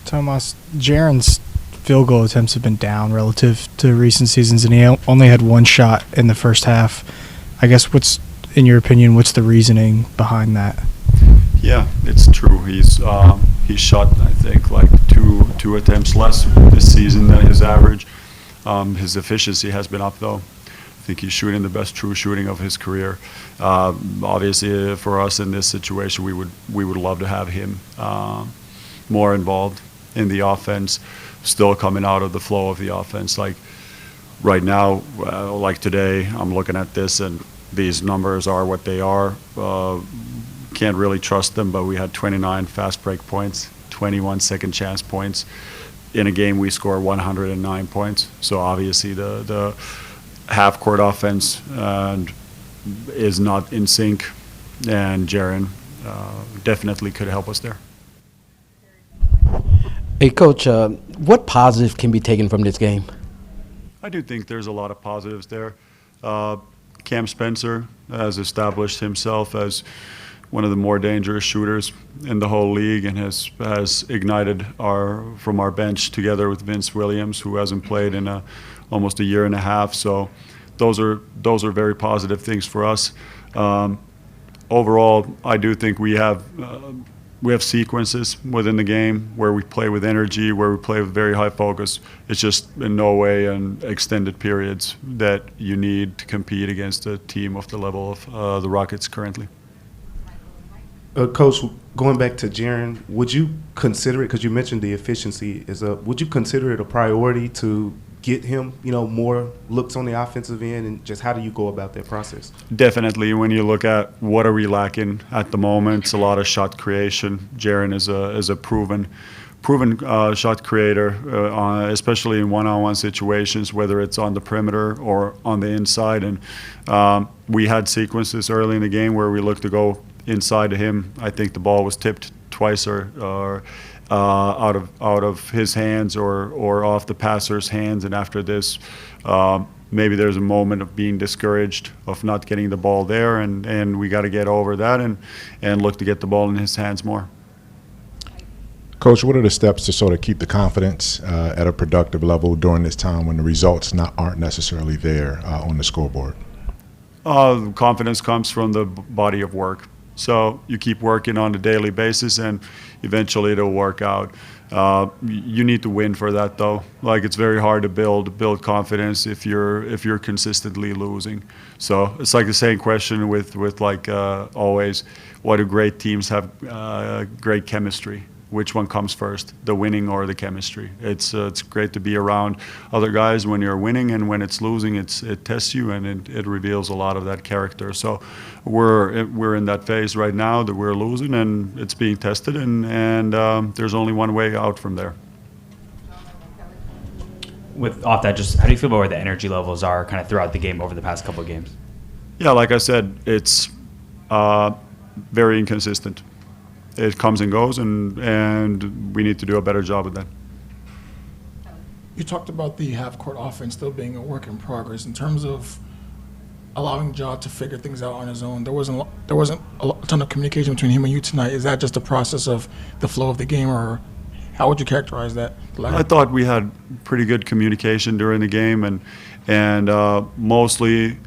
Tuomas, Jaren's field goal attempts have been down relative to recent seasons, and he only had one shot in the first half. I guess in your opinion, what's the reasoning behind that? Yeah, it's true. He's shot, I think, like two attempts less this season than his average. His efficiency has been up, though. I think he's shooting the best true shooting of his career. Obviously, for us in this situation, we would love to have him more involved in the offense, still coming out of the flow of the offense. Like right now, like today, I'm looking at this and these numbers are what they are. Can't really trust them, but we had 29 fast break points, 21 second chance points. In a game, we score 109 points. So obviously, the half court offense is not in sync, and Jaren definitely could help us there. Hey, Coach, what positive can be taken from this game? I do think there's a lot of positives there. Cam Spencer has established himself as one of the more dangerous shooters in the whole league and has ignited from our bench together with Vince Williams, who hasn't played in almost a year and a half. So those are very positive things for us. Overall, I do think we have sequences within the game where we play with energy, where we play with very high focus. It's just in no way in extended periods that you need to compete against a team of the level of the Rockets currently. Coach, going back to Jaren, would you consider it, because you mentioned the efficiency would you consider it a priority to get him, more looks on the offensive end, and just how do you go about that process? Definitely. When you look at what are we lacking at the moment, it's a lot of shot creation. Jaren is a proven shot creator, especially in one-on-one situations, whether it's on the perimeter or on the inside. And we had sequences early in the game where we looked to go inside to him. I think the ball was tipped twice or out of his hands or off the passer's hands. And after this, maybe there's a moment of being discouraged of not getting the ball there, and we got to get over that and look to get the ball in his hands more. Coach, what are the steps to sort of keep the confidence at a productive level during this time when the results aren't necessarily there on the scoreboard? Confidence comes from the body of work. So you keep working on a daily basis, and eventually it'll work out. You need to win for that, though. Like, it's very hard to build confidence if you're consistently losing. So it's like the same question with always, why do great teams have great chemistry? Which one comes first, the winning or the chemistry? It's great to be around other guys when you're winning, and when it's losing, it tests you and it reveals a lot of that character. So we're in that phase right now that we're losing, and it's being tested, and there's only one way out from there. Off that, just how do you feel about where the energy levels are kind of throughout the game over the past couple of games? Yeah, like I said, it's very inconsistent. It comes and goes, and we need to do a better job with that. You talked about the half-court offense still being a work in progress. In terms of allowing Ja to figure things out on his own, there wasn't a ton of communication between him and you tonight. Is that just a process of the flow of the game, or how would you characterize that? I thought we had pretty good communication during the game, and mostly,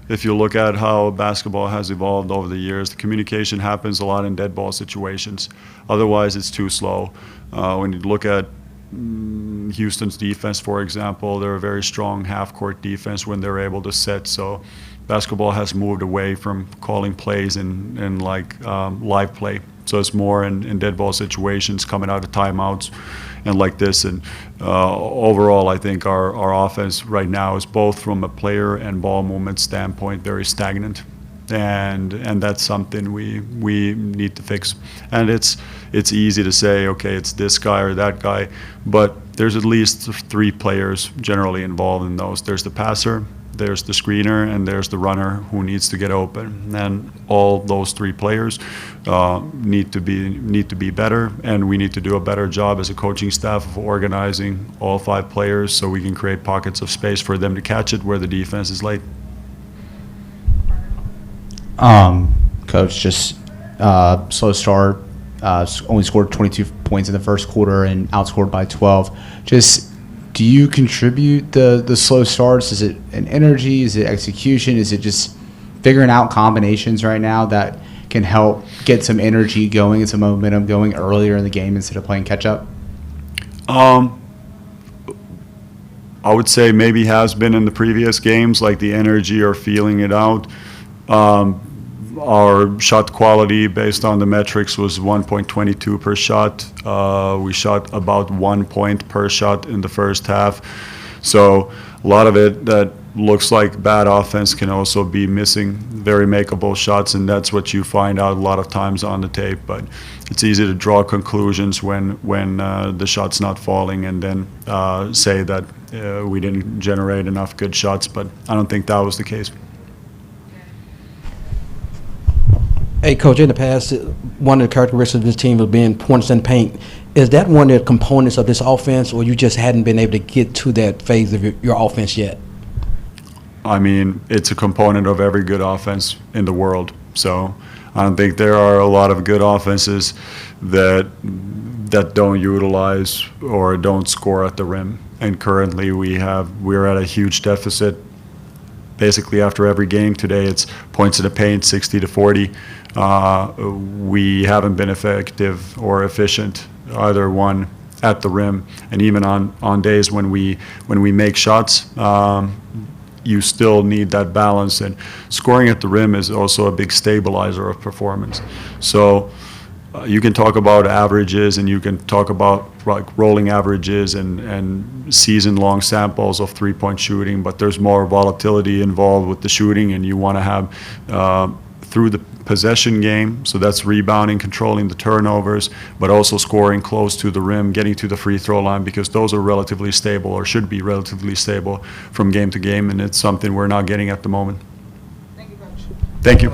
if you look at how basketball has evolved over the years, the communication happens a lot in dead ball situations. Otherwise, it's too slow. When you look at Houston's defense, for example, they're a very strong half-court defense when they're able to set. So basketball has moved away from calling plays in live play. So it's more in dead ball situations, coming out of timeouts and like this. And overall, I think our offense right now is, both from a player and ball movement standpoint, very stagnant. And that's something we need to fix. And it's easy to say, okay, it's this guy or that guy, but there's at least 3 players generally involved in those. There's the passer, there's the screener, and there's the runner who needs to get open. And all those 3 players need to be better, and we need to do a better job as a coaching staff of organizing all 5 players so we can create pockets of space for them to catch it where the defense is late. Coach, just slow start only scored 22 points in the first quarter and outscored by 12. Just, do you contribute the slow starts? Is it an energy? Is it execution? Is it just figuring out combinations right now that can help get some energy going and some momentum going earlier in the game instead of playing catch up? I would say maybe has been in the previous games, like the energy or feeling it out. Our shot quality based on the metrics was 1.22 per shot. We shot about 1 point per shot in the first half. So a lot of it that looks like bad offense can also be missing very makeable shots, and that's what you find out a lot of times on the tape. But it's easy to draw conclusions when the shot's not falling and then say that we didn't generate enough good shots, but I don't think that was the case. Hey, Coach, in the past, one of the characteristics of this team was being points in paint. Is that one of the components of this offense, or you just hadn't been able to get to that phase of your offense yet? I mean, it's a component of every good offense in the world. So I don't think there are a lot of good offenses that don't utilize or don't score at the rim. And currently we're at a huge deficit. Basically, after every game today, it's points in the paint, 60-40. We haven't been effective or efficient, either one, at the rim. And even on days when we make shots, you still need that balance. And scoring at the rim is also a big stabilizer of performance. So you can talk about averages, and you can talk about like rolling averages and season-long samples of three-point shooting, but there's more volatility involved with the shooting, and you want to have through the possession game, so that's rebounding, controlling the turnovers, but also scoring close to the rim, getting to the free throw line, because those are relatively stable, or should be relatively stable from game to game, and it's something we're not getting at the moment. Thank you, Coach. Thank you.